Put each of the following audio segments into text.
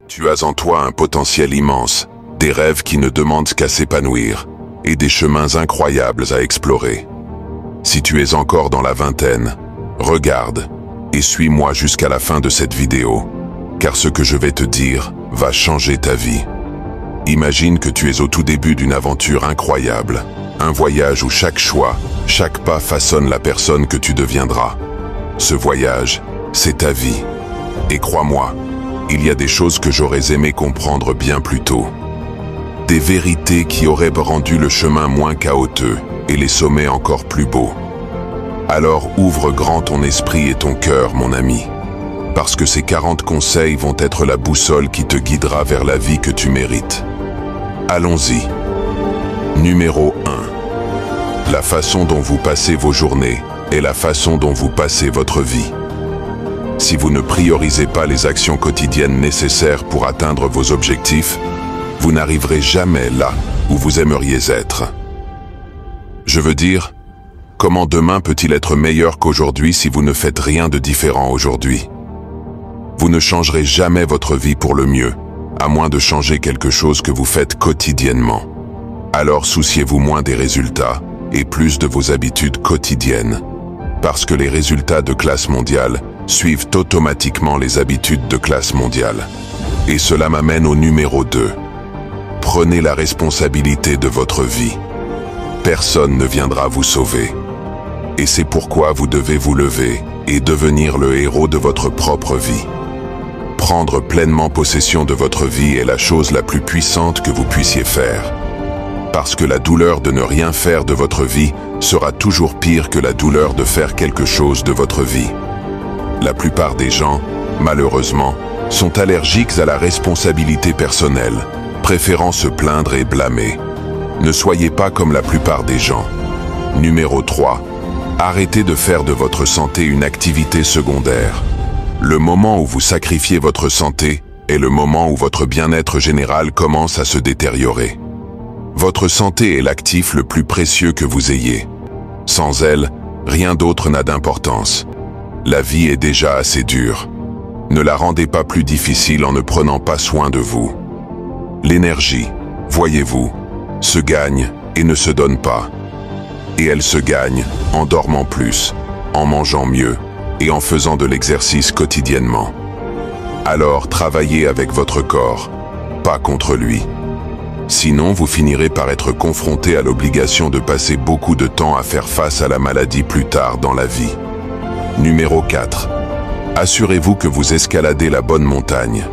Tu as en toi un potentiel immense, des rêves qui ne demandent qu'à s'épanouir, et des chemins incroyables à explorer. Si tu es encore dans la vingtaine, regarde et suis-moi jusqu'à la fin de cette vidéo, car ce que je vais te dire va changer ta vie. Imagine que tu es au tout début d'une aventure incroyable, un voyage où chaque choix, chaque pas façonne la personne que tu deviendras. Ce voyage, c'est ta vie. Et crois-moi, il y a des choses que j'aurais aimé comprendre bien plus tôt. Des vérités qui auraient rendu le chemin moins chaotique et les sommets encore plus beaux. Alors ouvre grand ton esprit et ton cœur, mon ami. Parce que ces 40 conseils vont être la boussole qui te guidera vers la vie que tu mérites. Allons-y. Numéro 1. La façon dont vous passez vos journées est la façon dont vous passez votre vie. Si vous ne priorisez pas les actions quotidiennes nécessaires pour atteindre vos objectifs, vous n'arriverez jamais là où vous aimeriez être. Je veux dire, comment demain peut-il être meilleur qu'aujourd'hui si vous ne faites rien de différent aujourd'hui? Vous ne changerez jamais votre vie pour le mieux, à moins de changer quelque chose que vous faites quotidiennement. Alors souciez-vous moins des résultats et plus de vos habitudes quotidiennes. Parce que les résultats de classe mondiale suivent automatiquement les habitudes de classe mondiale. Et cela m'amène au numéro 2. Prenez la responsabilité de votre vie. Personne ne viendra vous sauver. Et c'est pourquoi vous devez vous lever et devenir le héros de votre propre vie. Prendre pleinement possession de votre vie est la chose la plus puissante que vous puissiez faire. Parce que la douleur de ne rien faire de votre vie sera toujours pire que la douleur de faire quelque chose de votre vie. La plupart des gens, malheureusement, sont allergiques à la responsabilité personnelle, préférant se plaindre et blâmer. Ne soyez pas comme la plupart des gens. Numéro 3. Arrêtez de faire de votre santé une activité secondaire. Le moment où vous sacrifiez votre santé est le moment où votre bien-être général commence à se détériorer. Votre santé est l'actif le plus précieux que vous ayez. Sans elle, rien d'autre n'a d'importance. La vie est déjà assez dure. Ne la rendez pas plus difficile en ne prenant pas soin de vous. L'énergie, voyez-vous, se gagne et ne se donne pas. Et elle se gagne en dormant plus, en mangeant mieux et en faisant de l'exercice quotidiennement. Alors travaillez avec votre corps, pas contre lui. Sinon, vous finirez par être confronté à l'obligation de passer beaucoup de temps à faire face à la maladie plus tard dans la vie. Numéro 4. Assurez-vous que vous escaladez la bonne montagne.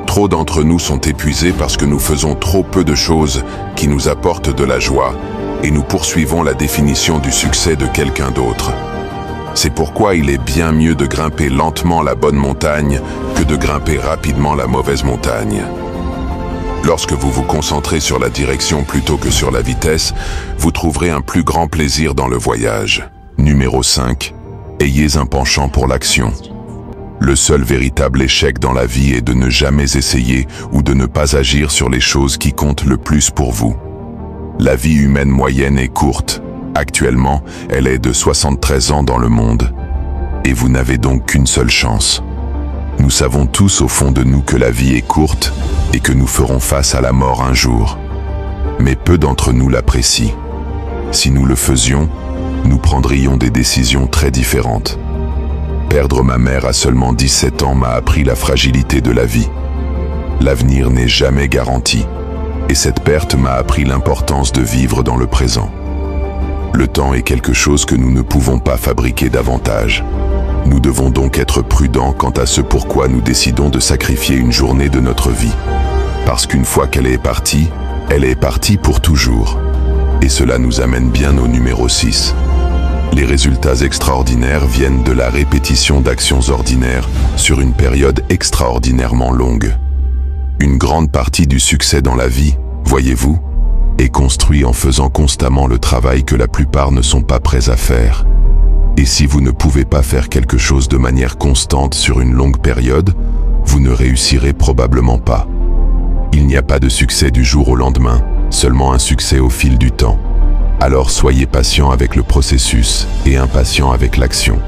Trop d'entre nous sont épuisés parce que nous faisons trop peu de choses qui nous apportent de la joie et nous poursuivons la définition du succès de quelqu'un d'autre. C'est pourquoi il est bien mieux de grimper lentement la bonne montagne que de grimper rapidement la mauvaise montagne. Lorsque vous vous concentrez sur la direction plutôt que sur la vitesse, vous trouverez un plus grand plaisir dans le voyage. Numéro 5. Ayez un penchant pour l'action. Le seul véritable échec dans la vie est de ne jamais essayer ou de ne pas agir sur les choses qui comptent le plus pour vous. La vie humaine moyenne est courte. Actuellement, elle est de 73 ans dans le monde. Et vous n'avez donc qu'une seule chance. Nous savons tous au fond de nous que la vie est courte et que nous ferons face à la mort un jour. Mais peu d'entre nous l'apprécient. Si nous le faisions, nous prendrions des décisions très différentes. Perdre ma mère à seulement 17 ans m'a appris la fragilité de la vie. L'avenir n'est jamais garanti, et cette perte m'a appris l'importance de vivre dans le présent. Le temps est quelque chose que nous ne pouvons pas fabriquer davantage. Nous devons donc être prudents quant à ce pourquoi nous décidons de sacrifier une journée de notre vie. Parce qu'une fois qu'elle est partie pour toujours. Et cela nous amène bien au numéro 6. Les résultats extraordinaires viennent de la répétition d'actions ordinaires sur une période extraordinairement longue. Une grande partie du succès dans la vie, voyez-vous, est construit en faisant constamment le travail que la plupart ne sont pas prêts à faire. Et si vous ne pouvez pas faire quelque chose de manière constante sur une longue période, vous ne réussirez probablement pas. Il n'y a pas de succès du jour au lendemain, seulement un succès au fil du temps. Alors soyez patient avec le processus et impatient avec l'action.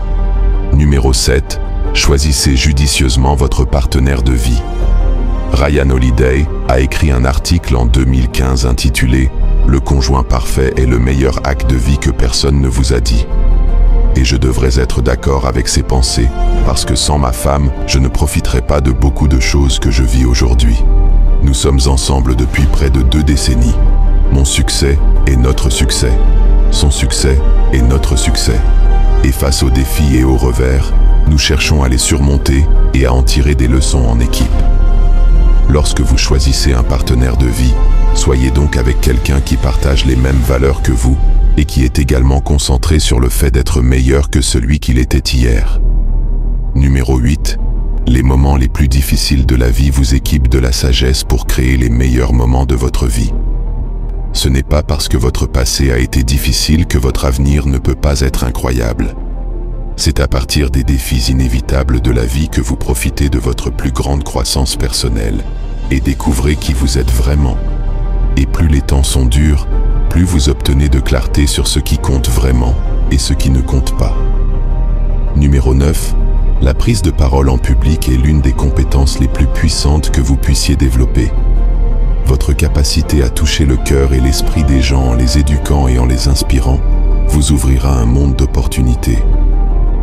Numéro 7. Choisissez judicieusement votre partenaire de vie. Ryan Holiday a écrit un article en 2015 intitulé « Le conjoint parfait est le meilleur acte de vie que personne ne vous a dit ». Et je devrais être d'accord avec ces pensées, parce que sans ma femme, je ne profiterais pas de beaucoup de choses que je vis aujourd'hui. Nous sommes ensemble depuis près de 2 décennies. Mon succès est notre succès. Son succès est notre succès. Et face aux défis et aux revers, nous cherchons à les surmonter et à en tirer des leçons en équipe. Lorsque vous choisissez un partenaire de vie, soyez donc avec quelqu'un qui partage les mêmes valeurs que vous et qui est également concentré sur le fait d'être meilleur que celui qu'il était hier. Numéro 8. Les moments les plus difficiles de la vie vous équipent de la sagesse pour créer les meilleurs moments de votre vie. Ce n'est pas parce que votre passé a été difficile que votre avenir ne peut pas être incroyable. C'est à partir des défis inévitables de la vie que vous profitez de votre plus grande croissance personnelle et découvrez qui vous êtes vraiment. Et plus les temps sont durs, plus vous obtenez de clarté sur ce qui compte vraiment et ce qui ne compte pas. Numéro 9. La prise de parole en public est l'une des compétences les plus puissantes que vous puissiez développer. Votre capacité à toucher le cœur et l'esprit des gens en les éduquant et en les inspirant vous ouvrira un monde d'opportunités.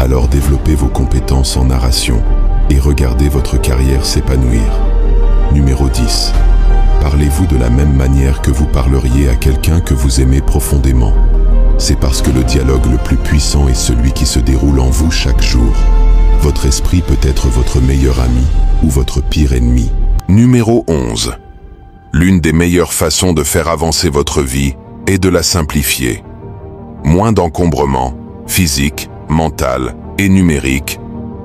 Alors développez vos compétences en narration et regardez votre carrière s'épanouir. Numéro 10. Parlez-vous de la même manière que vous parleriez à quelqu'un que vous aimez profondément. C'est parce que le dialogue le plus puissant est celui qui se déroule en vous chaque jour. Votre esprit peut être votre meilleur ami ou votre pire ennemi. Numéro 11. L'une des meilleures façons de faire avancer votre vie est de la simplifier. Moins d'encombrement, physique, mental et numérique,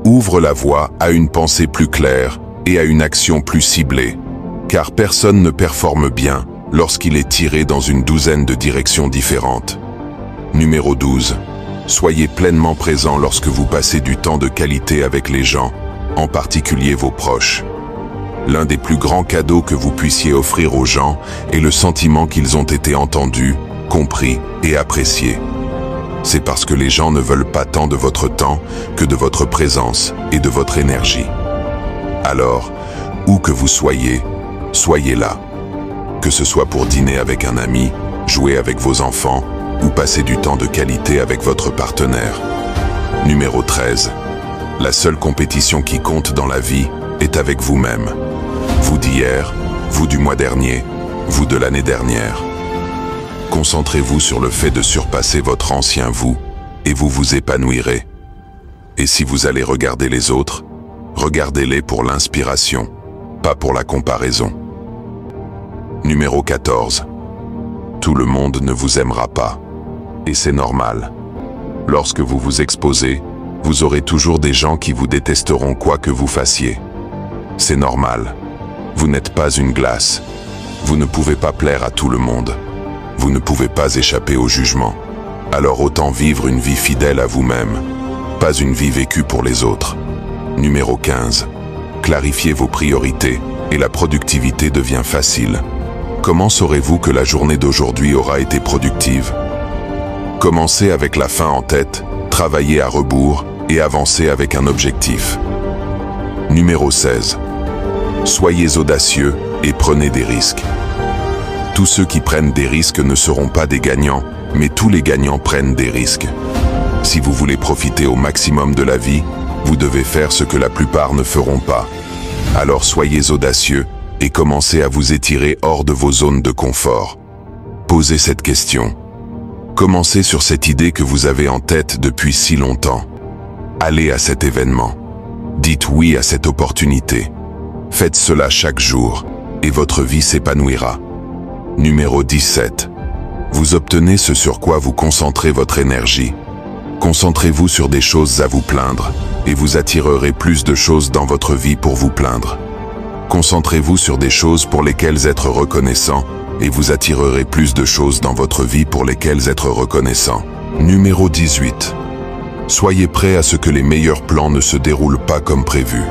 ouvre la voie à une pensée plus claire et à une action plus ciblée. Car personne ne performe bien lorsqu'il est tiré dans une douzaine de directions différentes. Numéro 12. Soyez pleinement présent lorsque vous passez du temps de qualité avec les gens, en particulier vos proches. L'un des plus grands cadeaux que vous puissiez offrir aux gens est le sentiment qu'ils ont été entendus, compris et appréciés. C'est parce que les gens ne veulent pas tant de votre temps que de votre présence et de votre énergie. Alors, où que vous soyez, soyez là. Que ce soit pour dîner avec un ami, jouer avec vos enfants ou passer du temps de qualité avec votre partenaire. Numéro 13. La seule compétition qui compte dans la vie est avec vous-même. Vous d'hier, vous du mois dernier, vous de l'année dernière. Concentrez-vous sur le fait de surpasser votre ancien vous et vous vous épanouirez. Et si vous allez regarder les autres, regardez-les pour l'inspiration, pas pour la comparaison. Numéro 14. Tout le monde ne vous aimera pas. Et c'est normal. Lorsque vous vous exposez, vous aurez toujours des gens qui vous détesteront quoi que vous fassiez. C'est normal. Vous n'êtes pas une glace. Vous ne pouvez pas plaire à tout le monde. Vous ne pouvez pas échapper au jugement. Alors autant vivre une vie fidèle à vous-même, pas une vie vécue pour les autres. Numéro 15. Clarifiez vos priorités et la productivité devient facile. Comment saurez-vous que la journée d'aujourd'hui aura été productive? Commencez avec la fin en tête, travaillez à rebours et avancez avec un objectif. Numéro 16. Soyez audacieux et prenez des risques. Tous ceux qui prennent des risques ne seront pas des gagnants, mais tous les gagnants prennent des risques. Si vous voulez profiter au maximum de la vie, vous devez faire ce que la plupart ne feront pas. Alors soyez audacieux et commencez à vous étirer hors de vos zones de confort. Posez cette question. Commencez sur cette idée que vous avez en tête depuis si longtemps. Allez à cet événement. Dites oui à cette opportunité. Faites cela chaque jour et votre vie s'épanouira. Numéro 17. Vous obtenez ce sur quoi vous concentrez votre énergie. Concentrez-vous sur des choses à vous plaindre et vous attirerez plus de choses dans votre vie pour vous plaindre. Concentrez-vous sur des choses pour lesquelles être reconnaissant et vous attirerez plus de choses dans votre vie pour lesquelles être reconnaissant. Numéro 18. Soyez prêt à ce que les meilleurs plans ne se déroulent pas comme prévu.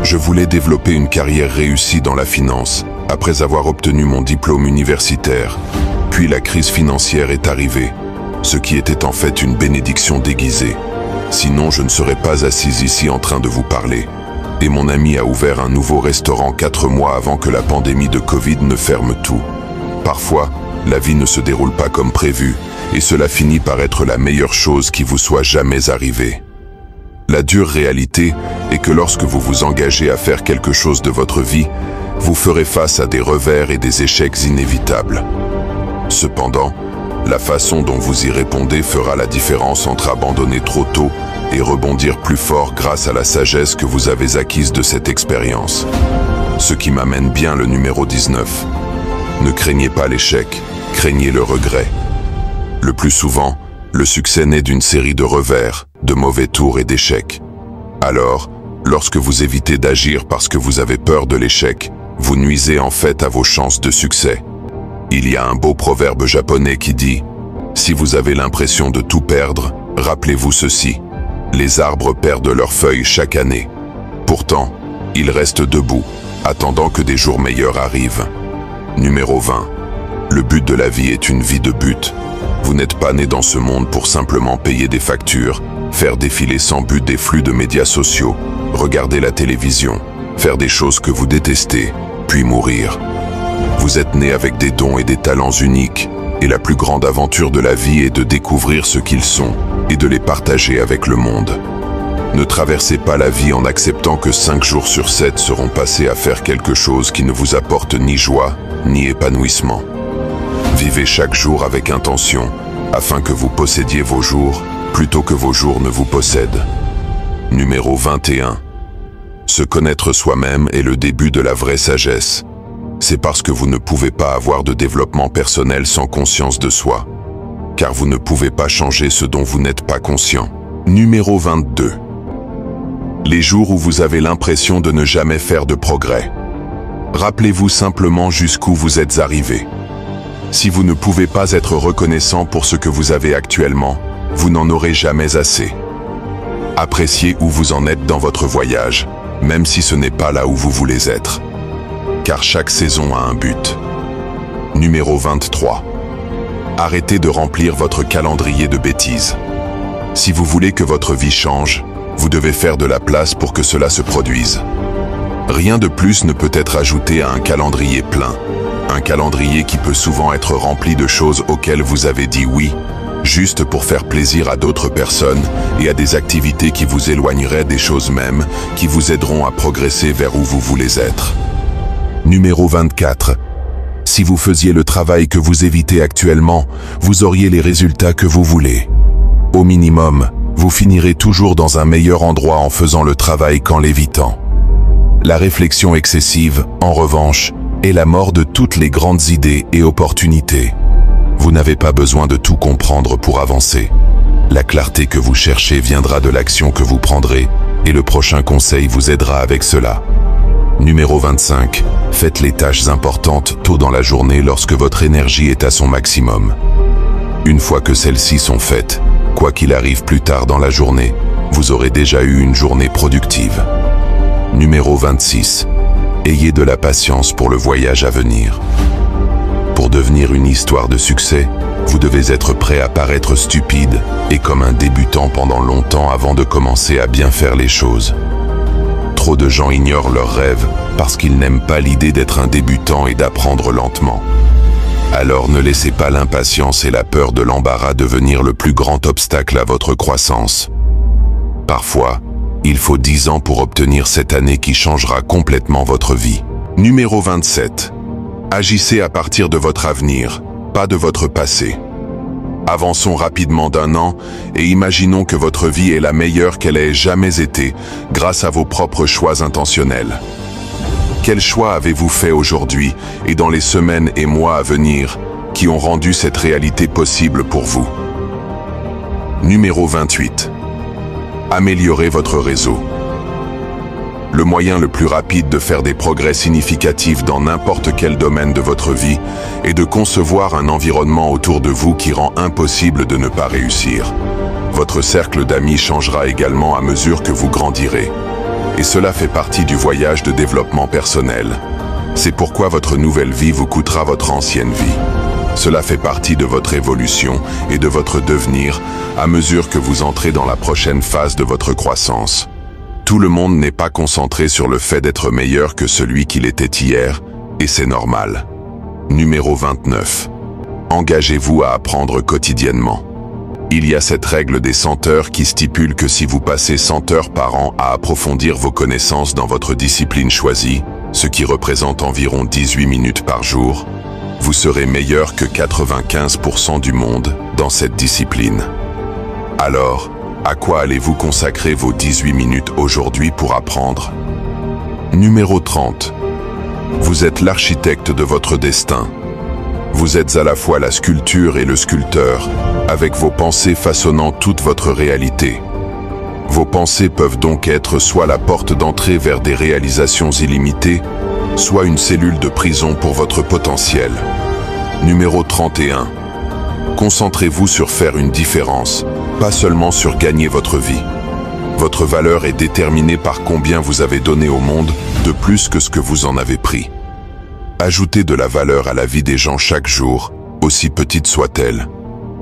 Je voulais développer une carrière réussie dans la finance après avoir obtenu mon diplôme universitaire. Puis la crise financière est arrivée, ce qui était en fait une bénédiction déguisée. Sinon, je ne serais pas assis ici en train de vous parler. et mon ami a ouvert un nouveau restaurant 4 mois avant que la pandémie de Covid ne ferme tout. Parfois, la vie ne se déroule pas comme prévu, et cela finit par être la meilleure chose qui vous soit jamais arrivée. La dure réalité est que lorsque vous vous engagez à faire quelque chose de votre vie, vous ferez face à des revers et des échecs inévitables. Cependant, la façon dont vous y répondez fera la différence entre abandonner trop tôt et rebondir plus fort grâce à la sagesse que vous avez acquise de cette expérience. Ce qui m'amène bien le numéro 19. Ne craignez pas l'échec, craignez le regret. Le plus souvent, le succès naît d'une série de revers, de mauvais tours et d'échecs. Alors, lorsque vous évitez d'agir parce que vous avez peur de l'échec, vous nuisez en fait à vos chances de succès. Il y a un beau proverbe japonais qui dit « Si vous avez l'impression de tout perdre, rappelez-vous ceci. Les arbres perdent leurs feuilles chaque année. Pourtant, ils restent debout, attendant que des jours meilleurs arrivent. » Numéro 20. Le but de la vie est une vie de but. Vous n'êtes pas né dans ce monde pour simplement payer des factures, faire défiler sans but des flux de médias sociaux, regarder la télévision, faire des choses que vous détestez, puis mourir. Vous êtes né avec des dons et des talents uniques, et la plus grande aventure de la vie est de découvrir ce qu'ils sont et de les partager avec le monde. Ne traversez pas la vie en acceptant que 5 jours sur 7 seront passés à faire quelque chose qui ne vous apporte ni joie, ni épanouissement. Vivez chaque jour avec intention, afin que vous possédiez vos jours, plutôt que vos jours ne vous possèdent. Numéro 21. Se connaître soi-même est le début de la vraie sagesse. C'est parce que vous ne pouvez pas avoir de développement personnel sans conscience de soi. Car vous ne pouvez pas changer ce dont vous n'êtes pas conscient. Numéro 22. Les jours où vous avez l'impression de ne jamais faire de progrès. Rappelez-vous simplement jusqu'où vous êtes arrivé. Si vous ne pouvez pas être reconnaissant pour ce que vous avez actuellement, vous n'en aurez jamais assez. Appréciez où vous en êtes dans votre voyage, même si ce n'est pas là où vous voulez être. Car chaque saison a un but. Numéro 23. Arrêtez de remplir votre calendrier de bêtises. Si vous voulez que votre vie change, vous devez faire de la place pour que cela se produise. Rien de plus ne peut être ajouté à un calendrier plein. Un calendrier qui peut souvent être rempli de choses auxquelles vous avez dit oui, juste pour faire plaisir à d'autres personnes et à des activités qui vous éloigneraient des choses mêmes, qui vous aideront à progresser vers où vous voulez être. Numéro 24. Si vous faisiez le travail que vous évitez actuellement, vous auriez les résultats que vous voulez. Au minimum, vous finirez toujours dans un meilleur endroit en faisant le travail qu'en l'évitant. La réflexion excessive, en revanche, est la mort de toutes les grandes idées et opportunités. Vous n'avez pas besoin de tout comprendre pour avancer. La clarté que vous cherchez viendra de l'action que vous prendrez, et le prochain conseil vous aidera avec cela. Numéro 25. Faites les tâches importantes tôt dans la journée lorsque votre énergie est à son maximum. Une fois que celles-ci sont faites, quoi qu'il arrive plus tard dans la journée, vous aurez déjà eu une journée productive. Numéro 26. Ayez de la patience pour le voyage à venir. Pour devenir une histoire de succès, vous devez être prêt à paraître stupide et comme un débutant pendant longtemps avant de commencer à bien faire les choses. Trop de gens ignorent leurs rêves parce qu'ils n'aiment pas l'idée d'être un débutant et d'apprendre lentement. Alors ne laissez pas l'impatience et la peur de l'embarras devenir le plus grand obstacle à votre croissance. Parfois, il faut 10 ans pour obtenir cette année qui changera complètement votre vie. Numéro 27. Agissez à partir de votre avenir, pas de votre passé. Avançons rapidement d'1 an et imaginons que votre vie est la meilleure qu'elle ait jamais été grâce à vos propres choix intentionnels. Quel choix avez-vous fait aujourd'hui et dans les semaines et mois à venir qui ont rendu cette réalité possible pour vous? Numéro 28. Améliorez votre réseau. Le moyen le plus rapide de faire des progrès significatifs dans n'importe quel domaine de votre vie est de concevoir un environnement autour de vous qui rend impossible de ne pas réussir. Votre cercle d'amis changera également à mesure que vous grandirez. Et cela fait partie du voyage de développement personnel. C'est pourquoi votre nouvelle vie vous coûtera votre ancienne vie. Cela fait partie de votre évolution et de votre devenir à mesure que vous entrez dans la prochaine phase de votre croissance. Tout le monde n'est pas concentré sur le fait d'être meilleur que celui qu'il était hier, et c'est normal. Numéro 29. Engagez-vous à apprendre quotidiennement. Il y a cette règle des 100 heures qui stipule que si vous passez 100 heures par an à approfondir vos connaissances dans votre discipline choisie, ce qui représente environ 18 minutes par jour, vous serez meilleur que 95% du monde dans cette discipline. Alors, à quoi allez-vous consacrer vos 18 minutes aujourd'hui pour apprendre? Numéro 30. Vous êtes l'architecte de votre destin. Vous êtes à la fois la sculpture et le sculpteur, avec vos pensées façonnant toute votre réalité. Vos pensées peuvent donc être soit la porte d'entrée vers des réalisations illimitées, soit une cellule de prison pour votre potentiel. Numéro 31. Concentrez-vous sur faire une différence, pas seulement sur gagner votre vie. Votre valeur est déterminée par combien vous avez donné au monde de plus que ce que vous en avez pris. Ajoutez de la valeur à la vie des gens chaque jour, aussi petite soit-elle,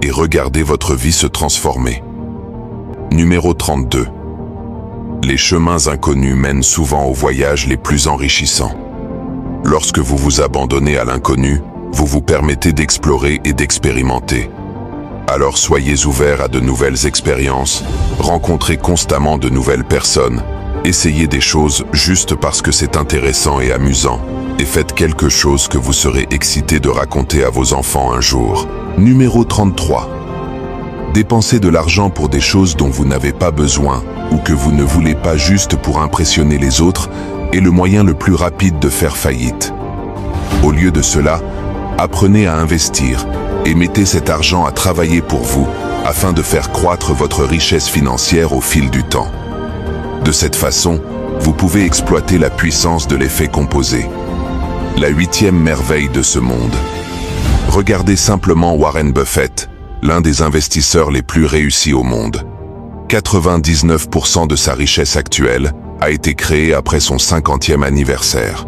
et regardez votre vie se transformer. Numéro 32. Les chemins inconnus mènent souvent aux voyages les plus enrichissants. Lorsque vous vous abandonnez à l'inconnu, vous vous permettez d'explorer et d'expérimenter. Alors soyez ouverts à de nouvelles expériences, rencontrez constamment de nouvelles personnes, essayez des choses juste parce que c'est intéressant et amusant, et faites quelque chose que vous serez excité de raconter à vos enfants un jour. Numéro 33. Dépensez de l'argent pour des choses dont vous n'avez pas besoin ou que vous ne voulez pas juste pour impressionner les autres est le moyen le plus rapide de faire faillite. Au lieu de cela, apprenez à investir et mettez cet argent à travailler pour vous afin de faire croître votre richesse financière au fil du temps. De cette façon, vous pouvez exploiter la puissance de l'effet composé. La 8e merveille de ce monde. Regardez simplement Warren Buffett, l'un des investisseurs les plus réussis au monde. 99% de sa richesse actuelle a été créée après son 50e anniversaire.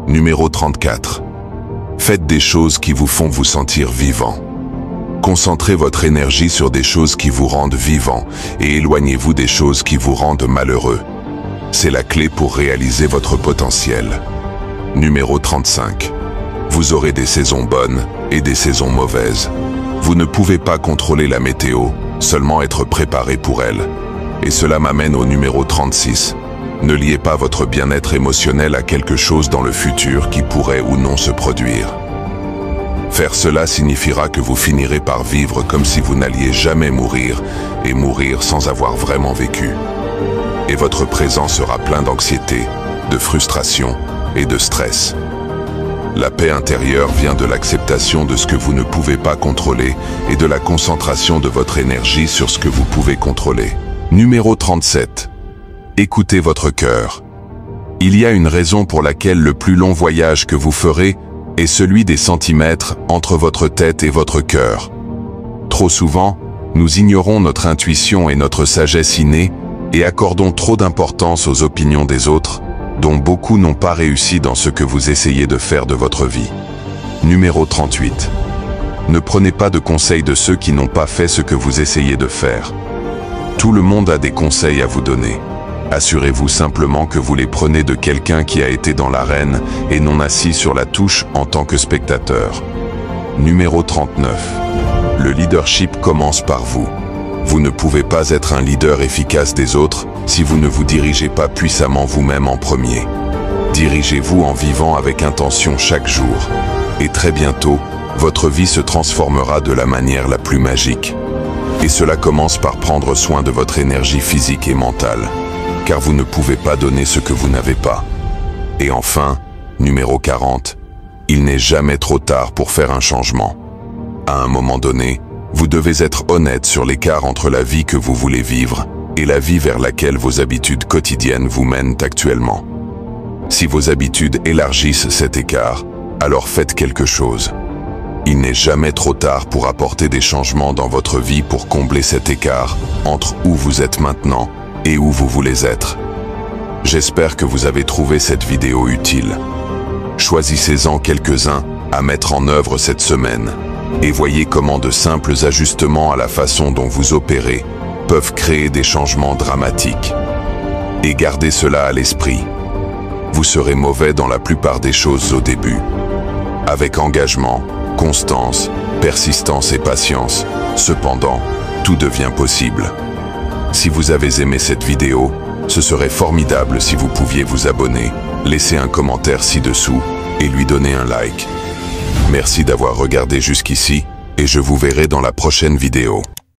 Numéro 34. Faites des choses qui vous font vous sentir vivant. Concentrez votre énergie sur des choses qui vous rendent vivant et éloignez-vous des choses qui vous rendent malheureux. C'est la clé pour réaliser votre potentiel. Numéro 35. Vous aurez des saisons bonnes et des saisons mauvaises. Vous ne pouvez pas contrôler la météo, seulement être préparé pour elle. Et cela m'amène au numéro 36. Ne liez pas votre bien-être émotionnel à quelque chose dans le futur qui pourrait ou non se produire. Faire cela signifiera que vous finirez par vivre comme si vous n'alliez jamais mourir et mourir sans avoir vraiment vécu. Et votre présent sera plein d'anxiété, de frustration et de stress. La paix intérieure vient de l'acceptation de ce que vous ne pouvez pas contrôler et de la concentration de votre énergie sur ce que vous pouvez contrôler. Numéro 37. Écoutez votre cœur. Il y a une raison pour laquelle le plus long voyage que vous ferez est celui des centimètres entre votre tête et votre cœur. Trop souvent, nous ignorons notre intuition et notre sagesse innée et accordons trop d'importance aux opinions des autres, dont beaucoup n'ont pas réussi dans ce que vous essayez de faire de votre vie. Numéro 38. Ne prenez pas de conseils de ceux qui n'ont pas fait ce que vous essayez de faire. Tout le monde a des conseils à vous donner. Assurez-vous simplement que vous les prenez de quelqu'un qui a été dans l'arène et non assis sur la touche en tant que spectateur. Numéro 39. Le leadership commence par vous. Vous ne pouvez pas être un leader efficace des autres si vous ne vous dirigez pas puissamment vous-même en premier. Dirigez-vous en vivant avec intention chaque jour. Et très bientôt, votre vie se transformera de la manière la plus magique. Et cela commence par prendre soin de votre énergie physique et mentale. Car vous ne pouvez pas donner ce que vous n'avez pas. Et enfin, numéro 40, il n'est jamais trop tard pour faire un changement. À un moment donné, vous devez être honnête sur l'écart entre la vie que vous voulez vivre et la vie vers laquelle vos habitudes quotidiennes vous mènent actuellement. Si vos habitudes élargissent cet écart, alors faites quelque chose. Il n'est jamais trop tard pour apporter des changements dans votre vie pour combler cet écart entre où vous êtes maintenant et où vous voulez être. J'espère que vous avez trouvé cette vidéo utile. Choisissez-en quelques-uns à mettre en œuvre cette semaine et voyez comment de simples ajustements à la façon dont vous opérez peuvent créer des changements dramatiques. Et gardez cela à l'esprit. Vous serez mauvais dans la plupart des choses au début. Avec engagement, constance, persistance et patience, cependant, tout devient possible. Si vous avez aimé cette vidéo, ce serait formidable si vous pouviez vous abonner, laisser un commentaire ci-dessous et lui donner un like. Merci d'avoir regardé jusqu'ici et je vous verrai dans la prochaine vidéo.